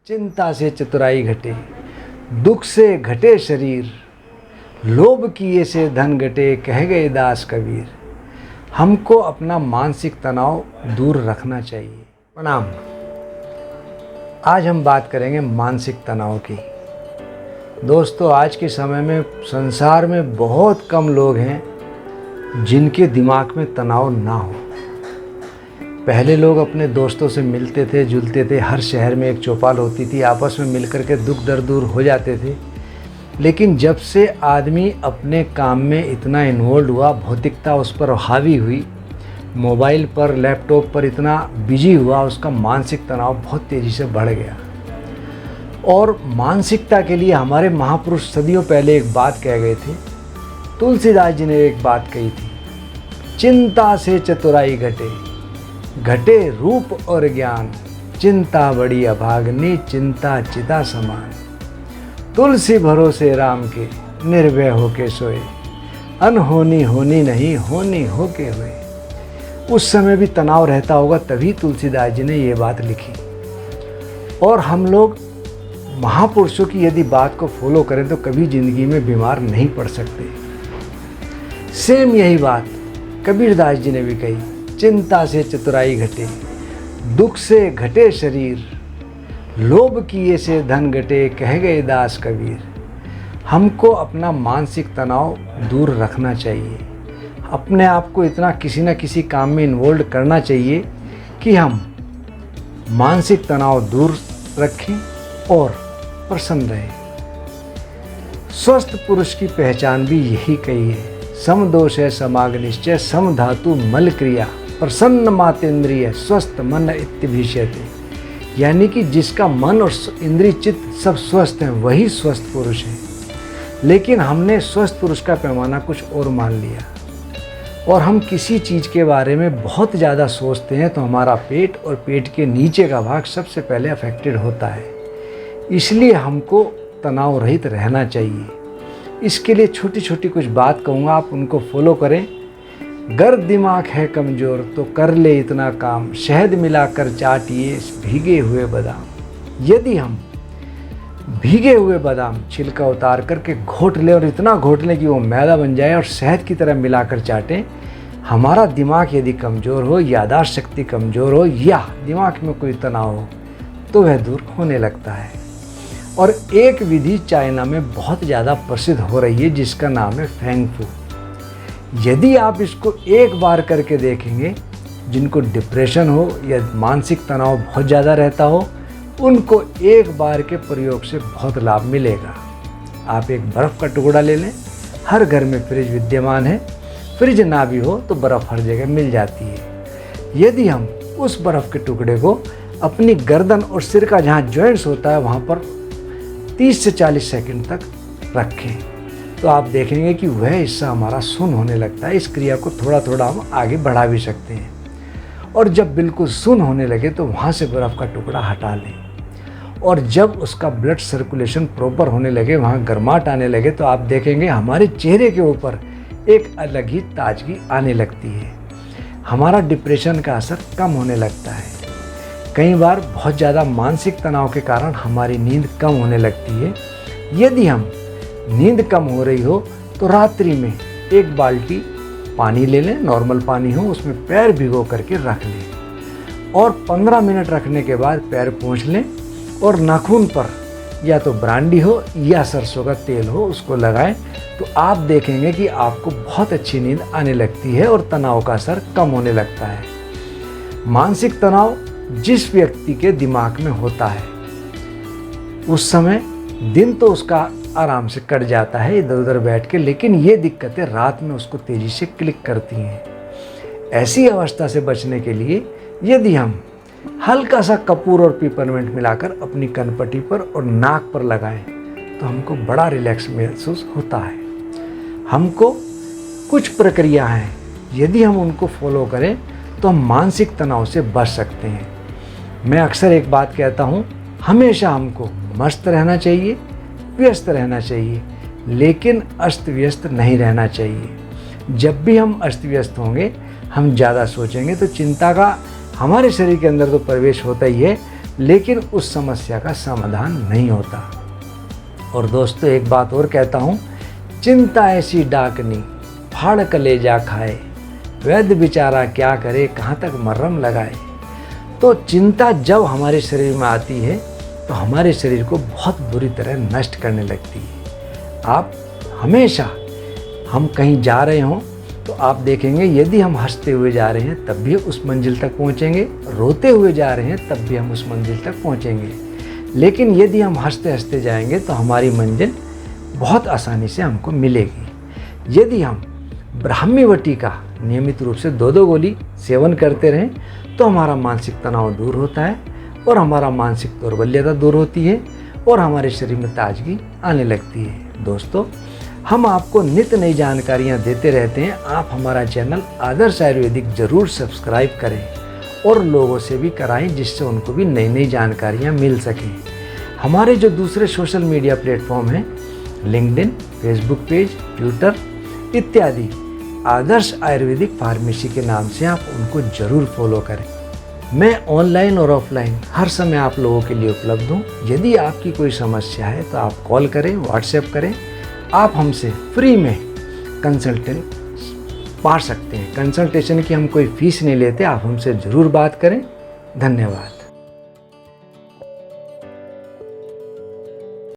चिंता से चतुराई घटे, दुख से घटे शरीर, लोभ किए से धन घटे, कह गए दास कबीर। हमको अपना मानसिक तनाव दूर रखना चाहिए। प्रणाम। आज हम बात करेंगे मानसिक तनाव की। दोस्तों, आज के समय में संसार में बहुत कम लोग हैं जिनके दिमाग में तनाव ना हो। पहले लोग अपने दोस्तों से मिलते थे, जुलते थे, हर शहर में एक चौपाल होती थी, आपस में मिलकर के दुख दर्द दूर हो जाते थे। लेकिन जब से आदमी अपने काम में इतना इन्वॉल्व हुआ, भौतिकता उस पर हावी हुई, मोबाइल पर, लैपटॉप पर इतना बिजी हुआ, उसका मानसिक तनाव बहुत तेज़ी से बढ़ गया। और मानसिकता के लिए हमारे महापुरुष सदियों पहले एक बात कह गए थे। तुलसीदास जी ने एक बात कही थी, चिंता से चतुराई घटे, घटे रूप और ज्ञान, चिंता बड़ी अभागनी, चिंता चिता समान। तुलसी भरोसे राम के, निर्भय होके सोए, अनहोनी होनी नहीं, होनी होके हुए। उस समय भी तनाव रहता होगा, तभी तुलसीदास जी ने ये बात लिखी। और हम लोग महापुरुषों की यदि बात को फॉलो करें तो कभी ज़िंदगी में बीमार नहीं पड़ सकते। सेम यही बात कबीरदास जी ने भी कही, चिंता से चतुराई घटे, दुख से घटे शरीर, लोभ किए से धन घटे, कह गए दास कबीर। हमको अपना मानसिक तनाव दूर रखना चाहिए। अपने आप को इतना किसी न किसी काम में इन्वॉल्व करना चाहिए कि हम मानसिक तनाव दूर रखें और प्रसन्न रहें। स्वस्थ पुरुष की पहचान भी यही कही है, सम दोष है समाग निश्चय, सम धातु मल क्रिया, प्रसन्न मातेंद्रिय, स्वस्थ मन इत्यभिष्यते। यानी कि जिसका मन और इंद्रिय चित्त सब स्वस्थ हैं, वही स्वस्थ पुरुष है। लेकिन हमने स्वस्थ पुरुष का पैमाना कुछ और मान लिया, और हम किसी चीज़ के बारे में बहुत ज़्यादा सोचते हैं तो हमारा पेट और पेट के नीचे का भाग सबसे पहले अफेक्टेड होता है। इसलिए हमको तनाव रहित रहना चाहिए। इसके लिए छोटी छोटी कुछ बात कहूँगा, आप उनको फॉलो करें। गर दिमाग है कमज़ोर तो कर ले इतना काम, शहद मिलाकर चाटिए भीगे हुए बादाम। यदि हम भीगे हुए बादाम छिलका उतार करके घोट लें, और इतना घोट लें कि वो मैदा बन जाए और शहद की तरह मिलाकर चाटें, हमारा दिमाग यदि कमज़ोर हो, याददाश्त शक्ति कमज़ोर हो, या दिमाग में कोई तनाव हो, तो वह दूर होने लगता है। और एक विधि चाइना में बहुत ज़्यादा प्रसिद्ध हो रही है जिसका नाम है फेंग फू। यदि आप इसको एक बार करके देखेंगे, जिनको डिप्रेशन हो या मानसिक तनाव बहुत ज़्यादा रहता हो, उनको एक बार के प्रयोग से बहुत लाभ मिलेगा। आप एक बर्फ़ का टुकड़ा ले लें, हर घर में फ्रिज विद्यमान है, फ्रिज ना भी हो तो बर्फ़ हर जगह मिल जाती है। यदि हम उस बर्फ़ के टुकड़े को अपनी गर्दन और सिर का जहाँ जॉइंट्स होता है वहाँ पर 30 से 40 सेकंड तक रखें, तो आप देखेंगे कि वह हिस्सा हमारा सुन्न होने लगता है। इस क्रिया को थोड़ा थोड़ा हम आगे बढ़ा भी सकते हैं। और जब बिल्कुल सुन्न होने लगे तो वहाँ से बर्फ़ का टुकड़ा हटा लें, और जब उसका ब्लड सर्कुलेशन प्रॉपर होने लगे, वहाँ गर्माहट आने लगे, तो आप देखेंगे हमारे चेहरे के ऊपर एक अलग ही ताजगी आने लगती है। हमारा डिप्रेशन का असर कम होने लगता है। कई बार बहुत ज़्यादा मानसिक तनाव के कारण हमारी नींद कम होने लगती है। यदि हम नींद कम हो रही हो तो रात्रि में एक बाल्टी पानी ले लें, नॉर्मल पानी हो, उसमें पैर भिगो करके रख लें, और 15 मिनट रखने के बाद पैर पोंछ लें, और नाखून पर या तो ब्रांडी हो या सरसों का तेल हो, उसको लगाएं, तो आप देखेंगे कि आपको बहुत अच्छी नींद आने लगती है और तनाव का असर कम होने लगता है। मानसिक तनाव जिस व्यक्ति के दिमाग में होता है, उस समय दिन तो उसका आराम से कट जाता है इधर उधर बैठ के, लेकिन ये दिक्कतें रात में उसको तेज़ी से क्लिक करती हैं। ऐसी अवस्था से बचने के लिए यदि हम हल्का सा कपूर और पिपरमिंट मिलाकर अपनी कनपट्टी पर और नाक पर लगाएं तो हमको बड़ा रिलैक्स महसूस होता है। हमको कुछ प्रक्रिया हैं, यदि हम उनको फॉलो करें तो हम मानसिक तनाव से बच सकते हैं। मैं अक्सर एक बात कहता हूँ, हमेशा हमको मस्त रहना चाहिए, व्यस्त रहना चाहिए, लेकिन अस्त व्यस्त नहीं रहना चाहिए। जब भी हम अस्त व्यस्त होंगे, हम ज़्यादा सोचेंगे तो चिंता का हमारे शरीर के अंदर तो प्रवेश होता ही है, लेकिन उस समस्या का समाधान नहीं होता। और दोस्तों एक बात और कहता हूँ, चिंता ऐसी डाकनी फाड़ कलेजा खाए, वैद्य बेचारा क्या करे कहाँ तक मर्रम लगाए। तो चिंता जब हमारे शरीर में आती है तो हमारे शरीर को बहुत बुरी तरह नष्ट करने लगती है। आप हमेशा, हम कहीं जा रहे हों तो आप देखेंगे यदि हम हंसते हुए जा रहे हैं तब भी उस मंजिल तक पहुंचेंगे, रोते हुए जा रहे हैं तब भी हम उस मंजिल तक पहुंचेंगे। लेकिन यदि हम हंसते हंसते जाएंगे तो हमारी मंजिल बहुत आसानी से हमको मिलेगी। यदि हम ब्राह्मी वटी का नियमित रूप से 2-2 गोली सेवन करते रहें तो हमारा मानसिक तनाव दूर होता है और हमारा मानसिक दौर्बल्यता दूर होती है और हमारे शरीर में ताजगी आने लगती है। दोस्तों हम आपको नित्य नई जानकारियाँ देते रहते हैं। आप हमारा चैनल आदर्श आयुर्वेदिक ज़रूर सब्सक्राइब करें और लोगों से भी कराएं, जिससे उनको भी नई नई जानकारियाँ मिल सकें। हमारे जो दूसरे सोशल मीडिया प्लेटफॉर्म हैं, लिंक्डइन, फेसबुक पेज, ट्विटर इत्यादि, आदर्श आयुर्वेदिक फार्मेसी के नाम से आप उनको ज़रूर फॉलो करें। मैं ऑनलाइन और ऑफलाइन हर समय आप लोगों के लिए उपलब्ध हूँ। यदि आपकी कोई समस्या है तो आप कॉल करें, व्हाट्सएप करें। आप हमसे फ्री में कंसल्टेंट पा सकते हैं। कंसल्टेशन की हम कोई फीस नहीं लेते। आप हमसे ज़रूर बात करें। धन्यवाद।